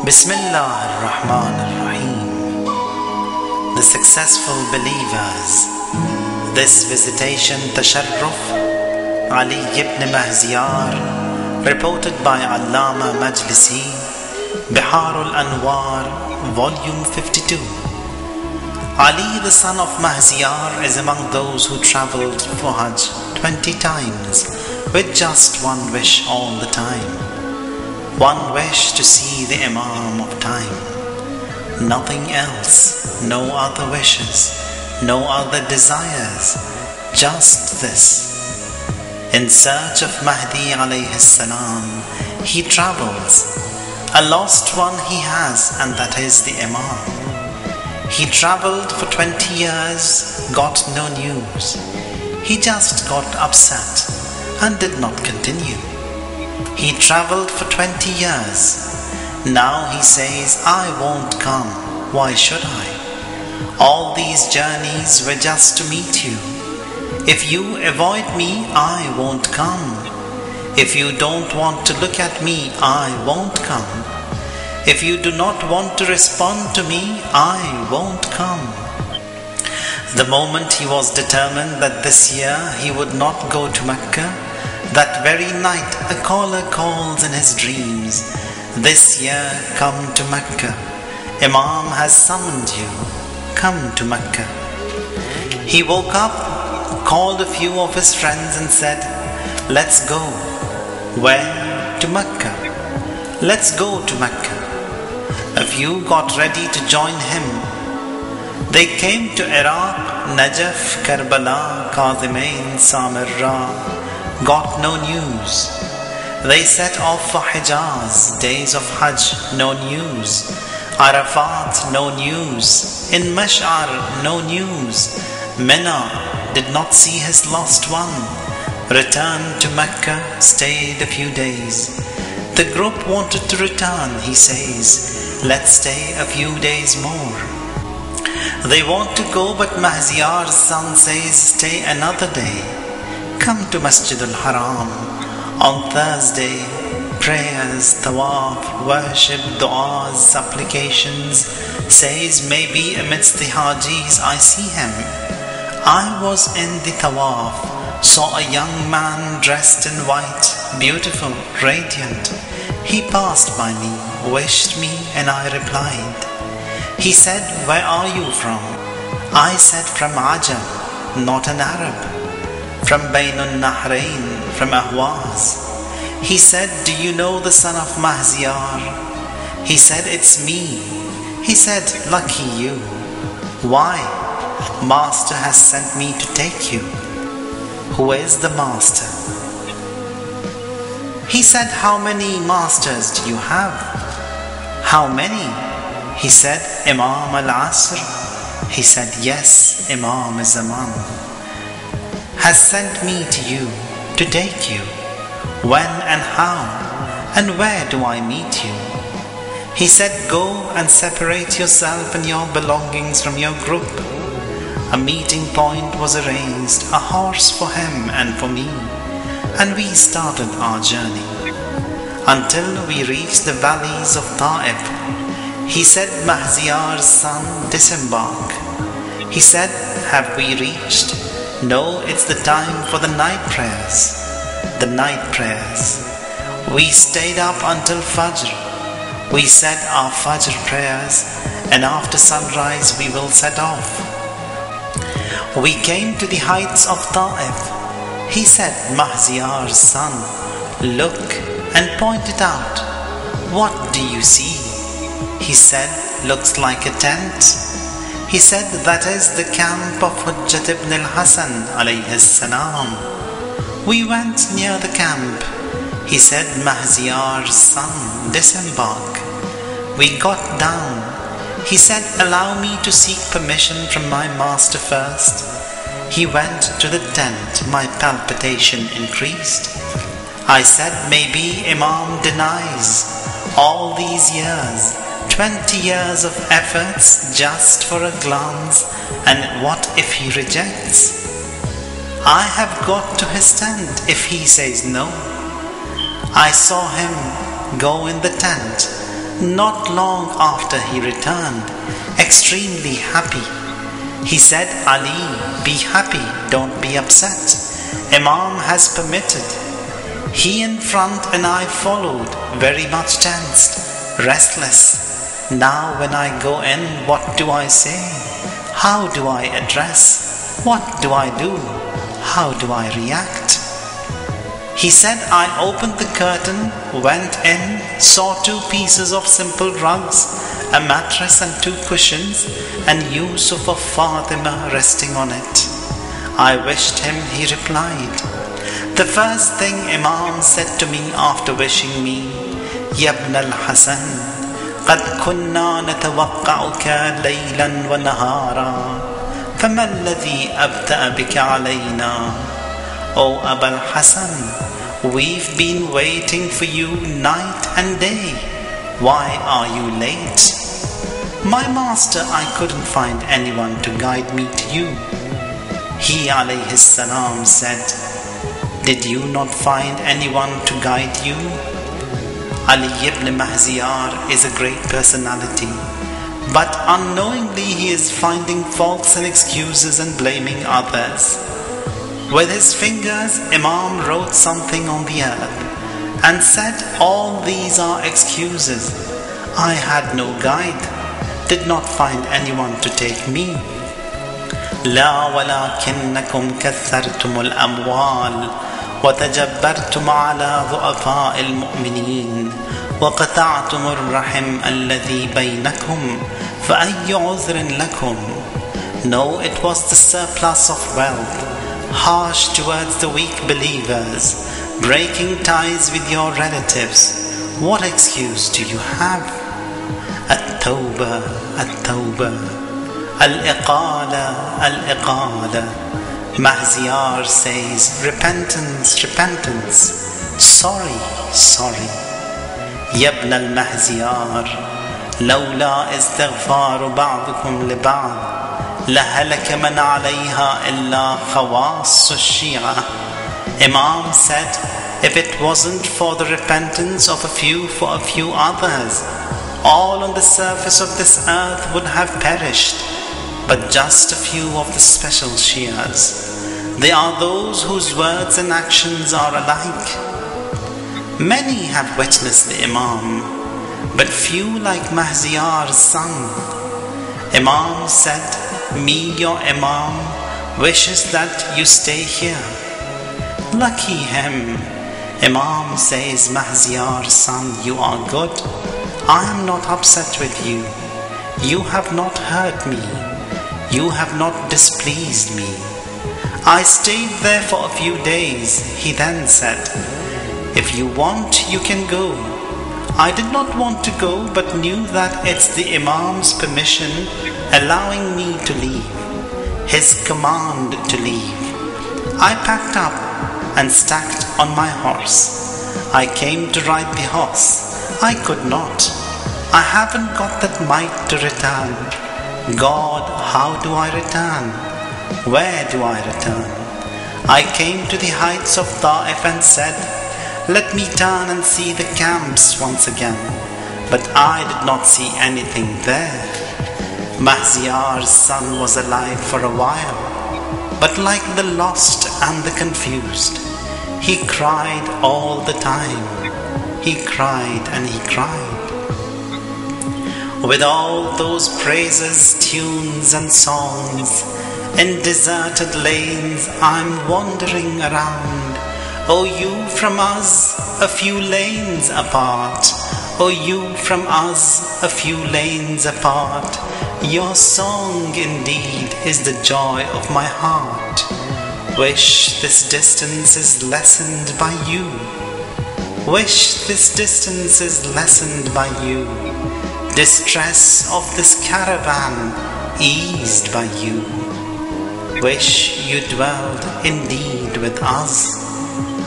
Bismillah ar-Rahman ar-Rahim. The successful believers. This visitation Tasharruf Ali ibn Mahziyar, reported by Allama Majlisi, Biharul Anwar, Volume 52. Ali, the son of Mahziyar, is among those who travelled for Hajj 20 times with just one wish all the time. One wish to see the Imam of time. Nothing else, no other wishes, no other desires, just this. In search of Mahdi alayhi salam, he travels. A lost one he has, and that is the Imam. He travelled for 20 years, got no news. He just got upset and did not continue. He travelled for 20 years. Now he says, I won't come. Why should I? All these journeys were just to meet you. If you avoid me, I won't come. If you don't want to look at me, I won't come. If you do not want to respond to me, I won't come. The moment he was determined that this year he would not go to Mecca, that very night a caller calls in his dreams, this year come to Mecca. Imam has summoned you. Come to Mecca. He woke up, called a few of his friends and said, let's go. Where? To Mecca. Let's go to Mecca. A few got ready to join him. They came to Iraq, Najaf, Karbala, Kazimain, Samarra. Got no news. They set off for Hijaz, days of Hajj, no news. Arafat, no news. In Mash'ar, no news. Mina did not see his lost one. Returned to Mecca, stayed a few days. The group wanted to return, he says, let's stay a few days more. They want to go, but Mahziyar's son says, stay another day. Come to Masjid al-Haram on Thursday. Prayers, tawaf, worship, du'as, supplications. Says maybe amidst the Hajis I see him. I was in the tawaf, saw a young man dressed in white, beautiful, radiant. He passed by me, wished me, and I replied. He said, where are you from? I said, from Ajam, not an Arab. From Bainun Nahrain, from Ahwaz. He said, do you know the son of Mahziyar? He said, it's me. He said, lucky you. Why? Master has sent me to take you. Who is the master? He said, how many masters do you have? How many? He said, Imam al-Asr. He said, yes, Imam al-Zaman has sent me to you to take you. When and how and where do I meet you? He said, go and separate yourself and your belongings from your group. A meeting point was arranged, a horse for him and for me, and we started our journey until we reached the valleys of Ta'if. He said, Mahziyar's son, disembark. He said, have we reached? No, it's the time for the night prayers. The night prayers. We stayed up until Fajr. We said our Fajr prayers, and after sunrise we will set off. We came to the heights of Ta'if. He said, Mahziyar's son, look, and pointed out. What do you see? He said, looks like a tent. He said, that is the camp of Hujjat ibn al-Hasan alayhi salam. We went near the camp. He said, Mahziyar's son, disembark. We got down. He said, allow me to seek permission from my master first. He went to the tent. My palpitation increased. I said, maybe Imam denies. All these years, 20 years of efforts just for a glance, and what if he rejects? I have got to his tent if he says no. I saw him go in the tent, not long after he returned, extremely happy. He said, Ali, be happy, don't be upset. Imam has permitted. He in front and I followed, very much tensed, restless. Now when I go in, what do I say? How do I address? What do I do? How do I react? He said, I opened the curtain, went in, saw 2 pieces of simple rugs, a mattress and 2 cushions, and Yusuf of Fatima resting on it. I wished him, he replied. The first thing Imam said to me after wishing me, Ya ibn al-Hasan, قد كنا نتوقعك ليلا ونهارا فما الذي أبتأ بك علينا. O Abu al-Hasan, we've been waiting for you night and day. Why are you late? My master, I couldn't find anyone to guide me to you. He alayhi salam said, did you not find anyone to guide you? Ali ibn Mahziyar is a great personality, but unknowingly he is finding faults and excuses and blaming others. With his fingers, Imam wrote something on the earth and said, all these are excuses. I had no guide, did not find anyone to take me. لا ولكنكم كثرتم الأموال وتجبرتم على ضعفاء المؤمنين وقطعتم الرحم الذي بينكم فأي عذر لكم. No, it was the surplus of wealth, harsh towards the weak believers, breaking ties with your relatives. What excuse do you have? At-Tawbah, At-Tawbah, Al-Iqala, Al-Iqala. Mahziyar says, repentance, repentance, sorry, sorry. Ya ibn al-Mahziyar, لولا استغفار بعضكم لبعض لهلك من عليها إلا خواص الشيعة. Imam said, if it wasn't for the repentance of a few for a few others, all on the surface of this earth would have perished, but just a few of the special Shias. They are those whose words and actions are alike. Many have witnessed the Imam, but few like Mahziyar's son. Imam said, me, your Imam, wishes that you stay here. Lucky him. Imam says, Mahziyar's son, you are good. I am not upset with you. You have not hurt me. You have not displeased me. I stayed there for a few days. He then said, if you want, you can go. I did not want to go, but knew that it's the Imam's permission allowing me to leave, his command to leave. I packed up and stacked on my horse. I came to ride the horse. I could not. I haven't got that might to return. God, how do I return? Where do I return? I came to the heights of Ta'if and said, let me turn and see the camps once again. But I did not see anything there. Mahziyar's son was alive for a while, but like the lost and the confused, he cried all the time. He cried and he cried. With all those praises, tunes and songs, in deserted lanes I'm wandering around. O you from us, a few lanes apart. O you from us, a few lanes apart. Your song indeed is the joy of my heart. Wish this distance is lessened by you. Wish this distance is lessened by you. Distress of this caravan eased by you. Wish you dwelled indeed with us.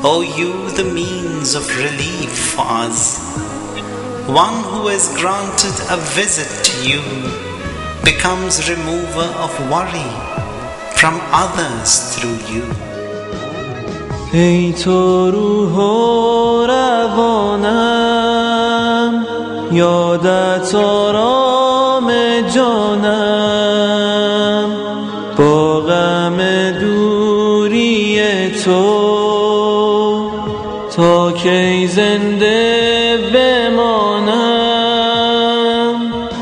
O you the means of relief for us. One who is granted a visit to you becomes remover of worry from others through you. ای تو روح و روانم یادت آرام جانم با غم دوری تو. تا کی زنده بمانم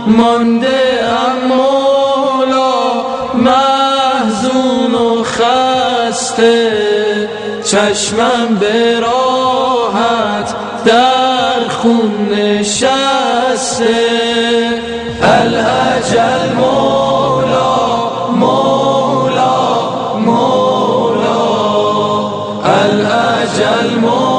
مانده ام مولا، محزون و خسته، چشمم به راحت در خون نشسته. الاجل مولا مولا مولا، الاجل مولا.